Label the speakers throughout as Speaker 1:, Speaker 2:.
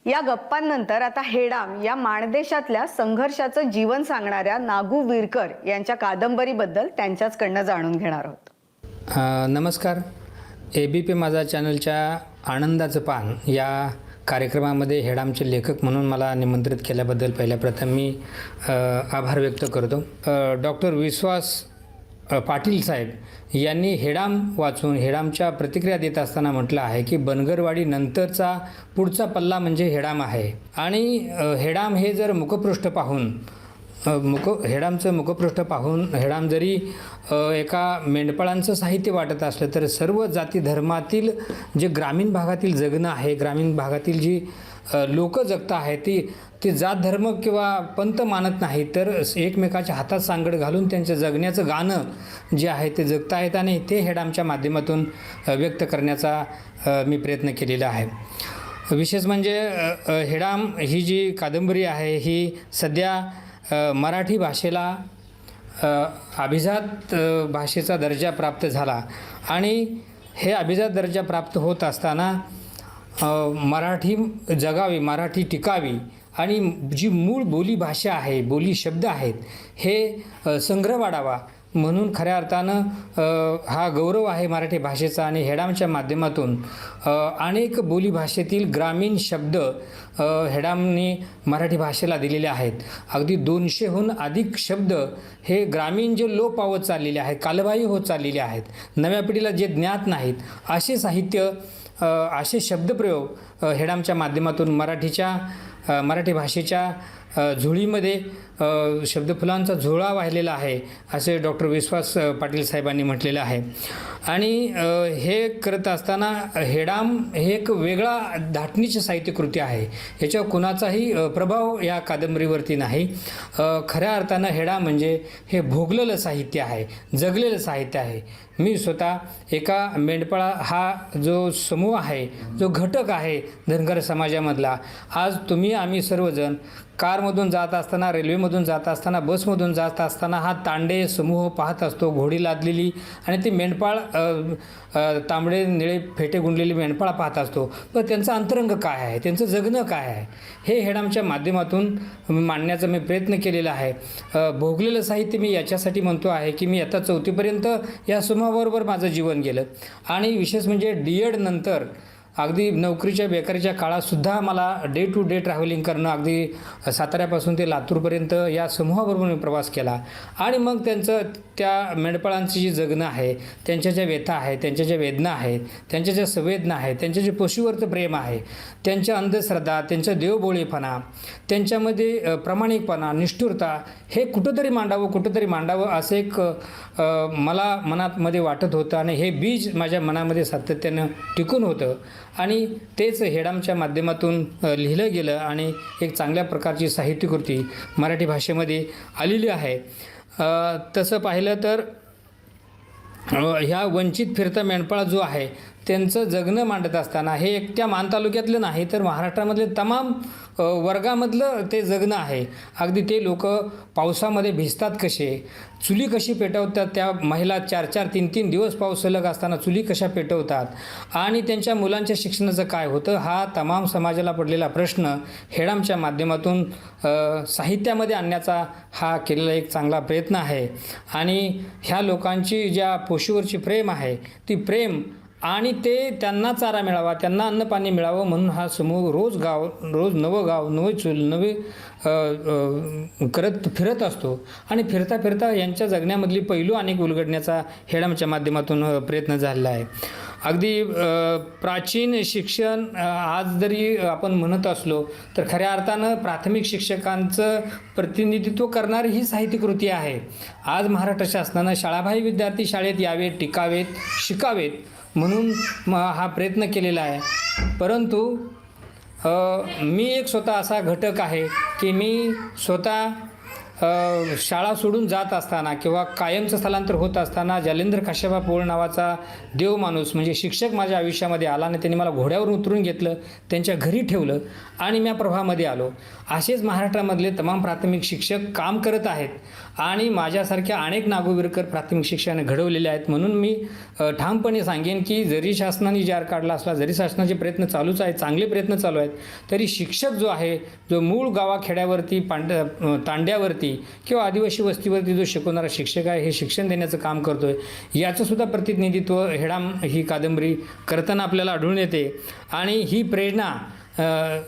Speaker 1: या गप्पांनंतर आता हेडाम या माणदेशातल्या संघर्षाचं जीवन सांगणाऱ्या नागू विरकर यांच्या कादंबरीबद्दल त्यांच्याचकडनं जाणून घेणार आहोत.
Speaker 2: नमस्कार. ABP माझा चॅनलच्या आनंदाचं पान या कार्यक्रमामध्ये हेडामचे लेखक म्हणून मला निमंत्रित केल्याबद्दल पहिल्या प्रथम मी आभार व्यक्त करतो. डॉक्टर विश्वास पाटील साहेब यांनी हेडाम वाचून हेडामच्या प्रतिक्रिया देत असताना म्हटलं आहे की बनगरवाडी नंतरचा पुढचा पल्ला म्हणजे हेडाम आहे. आणि हेडाम हे जर मुखपृष्ठ पाहून हेडामचं मुखपृष्ठ पाहून हेडाम जरी एका मेंढपाळांचं साहित्य वाटत असलं तर सर्व जाती धर्मातील जे ग्रामीण भागातील जगणं आहे, ग्रामीण भागातील जी लोक जगत आहेत ती जात धर्म किंवा पंथ मानत नाही, तर एकमेकाच्या हातात सांगड घालून त्यांचं जगण्याचं गाणं जे आहे ते जगत आहेत आणि ते हेडामच्या माध्यमातून व्यक्त करण्याचा मी प्रयत्न केलेला आहे. विशेष म्हणजे हेडाम ही जी कादंबरी आहे ही सध्या मराठी भाषेला अभिजात भाषेचा दर्जा प्राप्त झाला आणि हे अभिजात दर्जा प्राप्त होत असताना मराठी जगावी, मराठी टिकावी आणि जी मूळ बोली भाषा आहे, बोली शब्द आहेत हे संग्रह वाढावा म्हणून खऱ्या अर्थानं हा गौरव आहे मराठी भाषेचा. आणि हेडामच्या माध्यमातून अनेक बोली भाषेतील ग्रामीण शब्द हेडामने मराठी भाषेला दिलेले आहेत. अगदी 200हून अधिक शब्द हे ग्रामीण जे लोप पावत चाललेले आहेत, कालबाह्य होत चाललेले आहेत, नव्या पिढीला जे ज्ञात नाहीत असे साहित्य, असे शब्दप्रयोग हेडामच्या माध्यमातून मराठी भाषेच्या झुळीमध्ये शब्दफुलांचा झोळा वाहिलेला आहे असे डॉक्टर विश्वास पाटील साहेबांनी म्हटलेलं आहे. आणि हे करत असताना हेडाम हे एक वेगळा धाटणीची साहित्यकृती आहे. याच्यावर कुणाचाही प्रभाव या कादंबरीवरती नाही. खऱ्या अर्थानं हेडाम म्हणजे हे भोगलेलं साहित्य आहे, जगलेलं साहित्य आहे. मी स्वतः एका मेंढपाळा हा जो समूह आहे, जो घटक आहे धनगर समाजामधला, आज तुम्ही आम्ही सर्वजण कारमधून जात असताना, रेल्वेमधून जात असताना, बसमधून जात असताना हा तांडे समूह पाहत असतो, घोडी लादलेली आणि ती मेंढपाळ तांबडे निळे फेटे गुंडलेली मेंढपाळ पाहत असतो. पण त्यांचं अंतरंग काय आहे, त्यांचं जगणं काय आहे हे हेडामच्या माध्यमातून मांडण्याचा मी प्रयत्न केलेला आहे. भोगलेलं साहित्य मी याच्यासाठी म्हणतो आहे की मी आता 4थीपर्यंत या समूहाबरोबर माझं जीवन गेलं आणि विशेष म्हणजे D.Ed नंतर अगदी नोकरीच्या बेकारीच्या काळातसुद्धा मला डे टू डे ट्रॅव्हलिंग करणं, अगदी साताऱ्यापासून ते लातूरपर्यंत या समूहाबरोबर मी प्रवास केला. आणि मग त्यांचं त्या मेंढपाळांची जी जगणं आहे, त्यांच्या ज्या व्यथा आहेत, त्यांच्या ज्या वेदना आहेत, त्यांच्या ज्या संवेदना आहेत, त्यांचे जे पशुवरचं प्रेम आहे, त्यांच्या अंधश्रद्धा, त्यांचा देवभोळेपणा, त्यांच्यामध्ये प्रामाणिकपणा, निष्ठुरता हे कुठंतरी मांडावं असं एक मला मनामध्ये वाटत होतं आणि हे बीज माझ्या मनामध्ये सातत्यानं टिकून होतं आणि तेच हेडामच्या माध्यमातून लिहिलं गेलं आणि एक चांगल्या प्रकारची साहित्यकृती मराठी भाषेमध्ये आलेली आहे. तसं पाहिलं तर ह्या वंचित फिरता मेंढपाळ जो आहे त्यांचं जगणं मांडत असताना हे एकट्या मान तालुक्यातलं नाही तर महाराष्ट्रामधले तमाम वर्गामधलं ते जगणं आहे. अगदी ते लोक पावसामध्ये भिजतात कसे, चुली कशी पेटवतात, त्या महिला 4-4, 3-3 दिवस पाऊस सलग असताना चुली कशा पेटवतात आणि त्यांच्या मुलांच्या शिक्षणाचं काय होतं, हा तमाम समाजाला पडलेला प्रश्न हेडामच्या माध्यमातून साहित्यामध्ये आणण्याचा हा केलेला एक चांगला प्रयत्न आहे. आणि ह्या लोकांची ज्या पशुवरची प्रेम आहे ती प्रेम आणि ते त्यांना चारा मिळावा, त्यांना अन्नपाणी मिळावं म्हणून हा समूह रोज नवं गाव, नवे चूल, नवे करत फिरत असतो. आणि फिरता फिरता यांच्या जगण्यामधली पैलू अनेक उलगडण्याचा हेडामच्या माध्यमातून प्रयत्न झालेला आहे. अगदी प्राचीन शिक्षण आज जरी आपण म्हणत असलो तर खऱ्या अर्थानं प्राथमिक शिक्षकांचं प्रतिनिधित्व करणारी ही साहित्यकृती आहे. आज महाराष्ट्र शासनानं शाळाबाह्य विद्यार्थी शाळेत यावेत, टिकावेत, शिकावेत म्हणून हा प्रयत्न केलेला आहे. परंतु मी एक स्वतः असा घटक आहे की मी स्वतः शाळा सोडून जात असताना किंवा कायमचं स्थलांतर होत असताना जालेंद्र काशाबा पोळ नावाचा देव माणूस म्हणजे शिक्षक माझ्या आयुष्यामध्ये आला आणि त्यांनी मला घोड्यावर उतरून घेतलं, त्यांच्या घरी ठेवलं आणि मी प्रवाहामध्ये आलो. असेच महाराष्ट्रामधले तमाम प्राथमिक शिक्षक काम करत आहेत आणि माझ्यासारख्या अनेक नागूवीरकर प्राथमिक शिक्षण घडवलेले आहेत. म्हणून मी ठामपणे सांगेन की जरी शासनाने जी आर काढला असला, जरी शासनाचे प्रयत्न चालूच आहेत, चांगले प्रयत्न चालू आहेत, तरी शिक्षक जो आहे, जो मूळ गावाखेड्यावरती तांड्यावरती किंवा आदिवासी वस्तीवरती जो शिकवणारा शिक्षक आहे, हे शिक्षण देण्याचं काम करतो आहे, याचंसुद्धा प्रतिनिधित्व हेडाम ही कादंबरी करताना आपल्याला आढळून येते. आणि ही प्रेरणा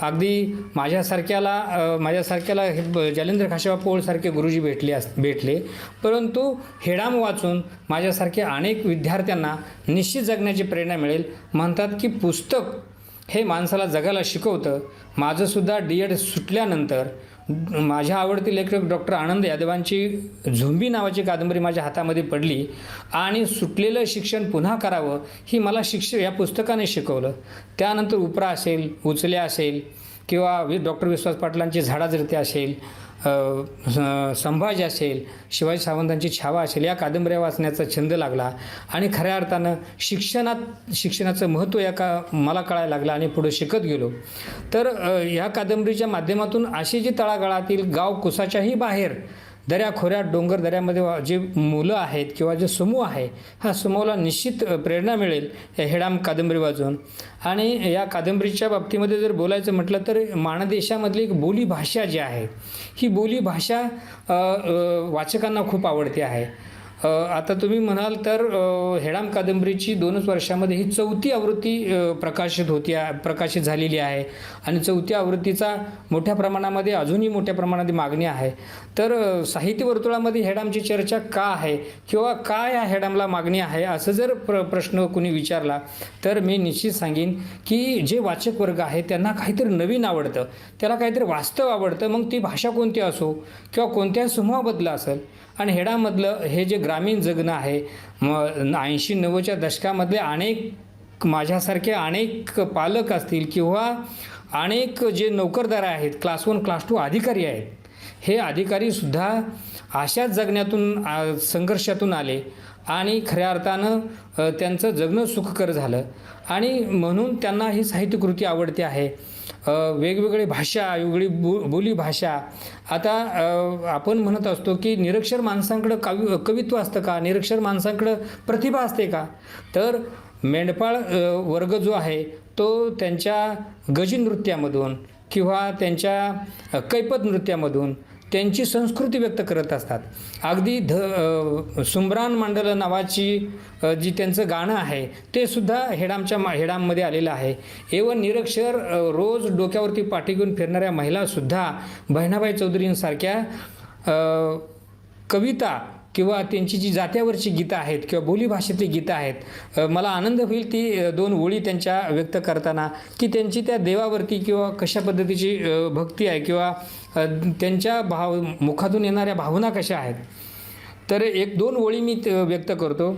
Speaker 2: अगदी माझ्यासारख्याला जालेंद्र खाशाबा पोळसारखे गुरुजी भेटले, परंतु हेडाम वाचून माझ्यासारख्या अनेक विद्यार्थ्यांना निश्चित जगण्याची प्रेरणा मिळेल. म्हणतात की पुस्तक हे माणसाला जगायला शिकवतं. माझंसुद्धा D.Ed सुटल्यानंतर माझ्या आवडती लेखक डॉक्टर आनंद यादवांची झोंबी नावाची कादंबरी माझ्या हातामध्ये पडली आणि सुटलेलं शिक्षण पुन्हा करावं ही मला या पुस्तकाने शिकवलं. त्यानंतर उपरा असेल, उचल्या असेल किंवा डॉक्टर विश्वास पाटलांची झाडाझडती असेल, संभाजी असेल, शिवाजी सावंतांची छावा असेल, या कादंबऱ्या वाचण्याचा छंद लागला आणि खऱ्या अर्थानं शिक्षणाचं महत्त्व मला कळायला लागलं आणि पुढे शिकत गेलो. तर ह्या कादंबरीच्या माध्यमातून अशी जी तळागाळातील गाव कुसाच्याही बाहेर दऱ्याखोऱ्यात डोंगर दऱ्यामध्ये जे मुलं आहेत किंवा जे समूह आहे, हा समूहाला निश्चित प्रेरणा मिळेल या हेडाम कादंबरी वाचून. आणि या कादंबरीच्या बाबतीमध्ये जर बोलायचं म्हटलं तर माणदेशामधली एक बोलीभाषा जी आहे, ही बोलीभाषा वाचकांना खूप आवडते आहे. आता तुम्ही म्हणाल तर हेडाम कादंबरीची 2च वर्षामध्ये ही 4थी आवृत्ती प्रकाशित झालेली आहे आणि 4थ्या आवृत्तीचा मोठ्या प्रमाणामध्ये अजूनही मोठ्या प्रमाणात मागणी आहे. तर साहित्य वर्तुळामध्ये हेडामची चर्चा का आहे किंवा काय या हेडामला मागणी आहे असं जर प्रश्न कुणी विचारला तर मी निश्चित सांगेन की जे वाचक वर्ग आहे त्यांना काहीतरी नवीन आवडतं, त्याला काहीतरी वास्तव आवडतं, मग ती भाषा कोणती असो किंवा कोणत्याही समूहाबद्दल असेल. आणि हेडामधलं हे जे ग्रामीण जगणं आहे, 80-90च्या दशकामधले माझ्यासारखे अनेक पालक असतील किंवा अनेक जे नोकरदार आहेत, क्लास 1, क्लास 2 अधिकारी आहेत, हे अधिकारीसुद्धा अशाच जगण्यातून संघर्षातून आले आणि खऱ्या अर्थानं त्यांचं जगणं सुखकर झालं आणि म्हणून त्यांना ही साहित्यकृती आवडते आहे. वेगवेगळी भाषा, वेगवेगळी बोली भाषा. आता आपण म्हणत असतो की निरक्षर माणसांकडं कवित्व असतं का, निरक्षर माणसांकडं प्रतिभा असते का? तर मेंढपाळ वर्ग जो आहे तो त्यांच्या गजी नृत्यामधून किंवा त्यांच्या कैपत नृत्यामधून त्यांची संस्कृती व्यक्त करत असतात. अगदी सुमरान मंडल नावाची जी त्यांचं गाणं आहे ते सुद्धा हेडाममध्ये आलेलं आहे. एवं निरक्षर रोज डोक्यावरती पाठी घेऊन फिरणाऱ्या महिलासुद्धा बहिणाबाई चौधरींसारख्या कविता किंवा त्यांची जी जात्यावरची गीतं आहेत किंवा बोलीभाषेतली गीतं आहेत, मला आनंद होईल ती 2 ओळी त्यांच्या व्यक्त करताना की त्यांची त्या देवावरती किंवा कशा पद्धतीची भक्ती आहे किंवा त्यांच्या मुखातून येणाऱ्या भावना कशा आहेत. तर 1-2 ओळी मी व्यक्त करतो.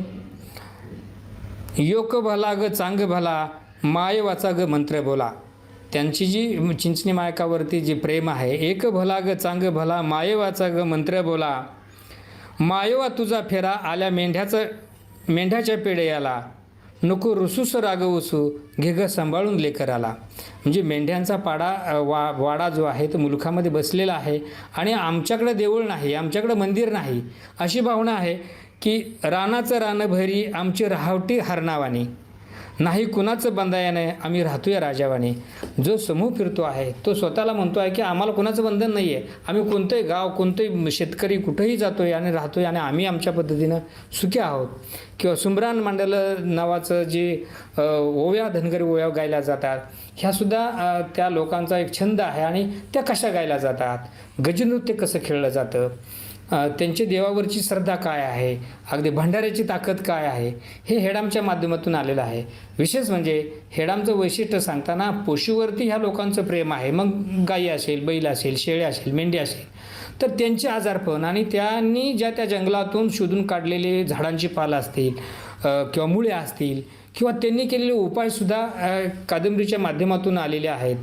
Speaker 2: योक भला ग चांग भला, माय वाचा ग मंत्र बोला. त्यांची जी चिंचणी मायकावरती जी प्रेम आहे, एक भला ग चांग भला, माय वाचा ग मंत्र बोला. मायवा तुझा फेरा आल्या मेंढ्याच्या पेड्याला, नको रुसूस रागवसू घे ग सांभाळून लेकराला. म्हणजे मेंढ्यांचा वाडा जो आहे तो मुलखामध्ये बसलेला आहे आणि आमच्याकडे देऊळ नाही, आमच्याकडे मंदिर नाही, अशी भावना आहे की रानाचं रान भरी आमची राहावटी हरणावानी, नाही कुणाचं बंधायन आहे आम्ही राहतोय राजावाने. जो समूह फिरतो आहे तो स्वतःला म्हणतो आहे की आम्हाला कोणाचं बंधन नाही आहे, आम्ही कोणतंही गाव, कोणतंही शेतकरी कुठंही जातोय आणि राहतोय आणि आम्ही आमच्या पद्धतीनं सुखी आहोत. किंवा सुमरान मंडल नावाचं जे धनगरी ओव्या गायल्या जातात, ह्यासुद्धा त्या लोकांचा एक छंद आहे आणि त्या कशा गायल्या जातात, गजनृत्य कसं खेळलं जातं, त्यांची देवावरची श्रद्धा काय आहे, अगदी भंडाऱ्याची ताकद काय आहे, हे हेडामच्या माध्यमातून आलेलं आहे. विशेष म्हणजे हेडामचं वैशिष्ट्य सांगताना पशुवरती ह्या लोकांचं प्रेम आहे. मग गाई असेल, बैल असेल, शेळ्या असेल, मेंढी असेल, तर त्यांचे आजारपण आणि त्यांनी ज्या त्या जंगलातून शोधून काढलेले झाडांची पालं असतील किंवा मुळे असतील किंवा त्यांनी केलेले उपायसुद्धा कादंबरीच्या माध्यमातून आलेले आहेत.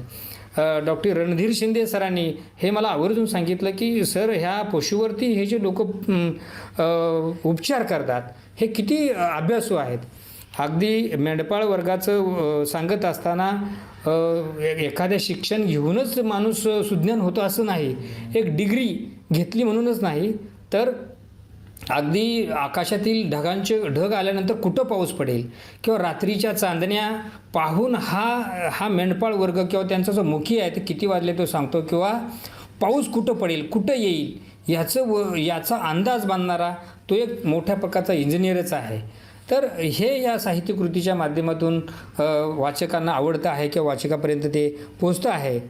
Speaker 2: डॉक्टर रणधीर शिंदे सरांनी हे मला आवर्जून सांगितलं की सर, ह्या पशुवरती हे जे लोक उपचार करतात हे किती अभ्यासू आहेत. अगदी मेंढपाळ वर्गाचं सांगत असताना एखाद्या शिक्षण घेऊनच माणूस सुज्ञान होतो असं नाही, एक डिग्री घेतली म्हणूनच नाही, तर अगदी आकाशातील ढग आल्यानंतर कुठं पाऊस पडेल किंवा रात्रीच्या चांदण्या पाहून हा मेंढपाळ वर्ग किंवा त्यांचा जो मुखी आहे ते किती वाजले तो सांगतो, किंवा पाऊस कुठं पडेल, कुठं येईल याचा अंदाज बांधणारा तो एक मोठ्या प्रकारचा इंजिनियरच आहे. तर हे या साहित्यकृतीच्या माध्यमातून वाचकांना आवडतं आहे किंवा वाचकापर्यंत ते पोचतं आहे.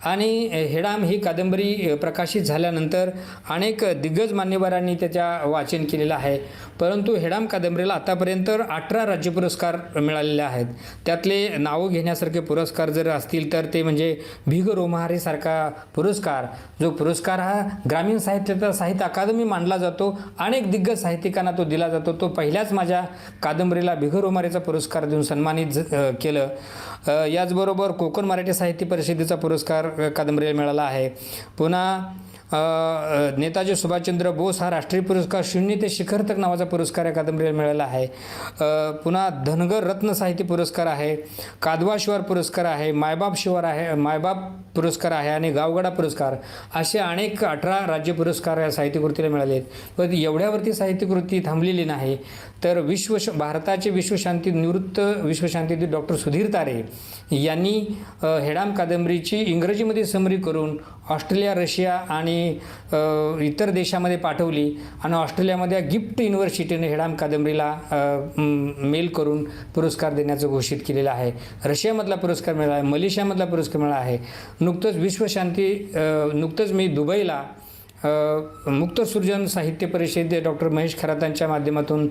Speaker 2: आणि हेडाम ही कादंबरी प्रकाशित झाल्यानंतर अनेक दिग्गज मान्यवरांनी त्याच्या वाचन केलेलं आहे. परंतु हेडाम कादंबरीला आतापर्यंत 18 राज्य पुरस्कार मिळालेले आहेत. त्यातले नावं घेण्यासारखे पुरस्कार जर असतील तर ते म्हणजे भिग रोमहारेसारखा पुरस्कार, जो पुरस्कार हा ग्रामीण साहित्याचा साहित्य अकादमी मानला जातो. अनेक दिग्गज साहित्यिकांना तो दिला जातो. तो पहिल्याच माझ्या कादंबरीला भिग रोमहारेचा पुरस्कार देऊन सन्मानित केलं. याचबरोबर कोकण मराठी साहित्य परिषदेचा पुरस्कार कादंबरीला मिळाला आहे. पुन्हा नेताजी सुभाषचंद्र बोस हा राष्ट्रीय पुरस्कार 0 ते शिखर तक नावाचा पुरस्कार या कादंबरीला मिळाला आहे. पुन्हा धनगर रत्न साहित्य पुरस्कार आहे, कादवा शिवार पुरस्कार आहे, मायबाप पुरस्कार आहे आणि गावगडा पुरस्कार, असे अनेक 18 राज्य पुरस्कार या साहित्यकृतीला मिळाले आहेत. पण एवढ्यावरती साहित्यकृती थांबलेली नाही. तर भारताचे निवृत्त विश्वशांतीदूत डॉक्टर सुधीर तारे यांनी हेडाम कादंबरीची इंग्रजीमध्ये समरी करून ऑस्ट्रेलिया, रशिया आणि इतर देशामध्ये पाठवली आणि ऑस्ट्रेलियामध्ये गिफ्ट युनिव्हर्सिटीने हेडाम कादंबरीला मेल करून पुरस्कार देण्याचं घोषित केलेलं आहे. रशियामधला पुरस्कार मिळाला आहे, मलेशियामधला पुरस्कार मिळाला आहे. नुकतंच मी दुबईला मुक्तसृजन साहित्य परिषद डॉक्टर महेश खरातांच्या माध्यमातून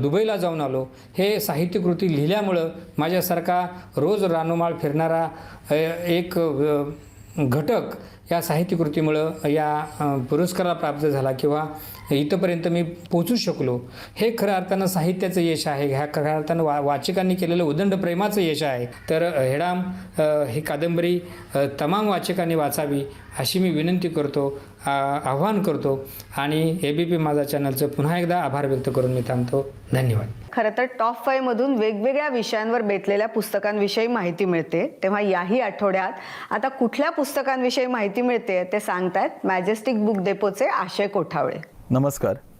Speaker 2: दुबईला जाऊन आलो. हे साहित्यकृती लिहिल्यामुळं माझ्यासारखा रोज रानोमाळ फिरणारा एक घटक या साहित्यकृतीमुळं या पुरस्काराला प्राप्त झाला किंवा इथंपर्यंत मी पोचू शकलो. हे खऱ्या अर्थानं साहित्याचं यश आहे. ह्या खऱ्या अर्थानं वाचकांनी केलेलं उदंड प्रेमाचं यश आहे. तर हेडाम ही कादंबरी तमाम वाचकांनी वाचावी अशी मी विनंती करतो, आव्हान करतो आणि ABP माझा चॅनलचं पुन्हा एकदा आभार व्यक्त करून मी थांबतो. धन्यवाद.
Speaker 1: खरं तर टॉप 5 मधून वेगवेगळ्या विषयांवर बेतलेल्या पुस्तकांविषयी माहिती मिळते. तेव्हा याही आठवड्यात आता कुठल्या पुस्तकांविषयी माहिती मिळते ते सांगतायत मॅजेस्टिक बुक डेपोचे आशय कोठावळे.
Speaker 3: नमस्कार,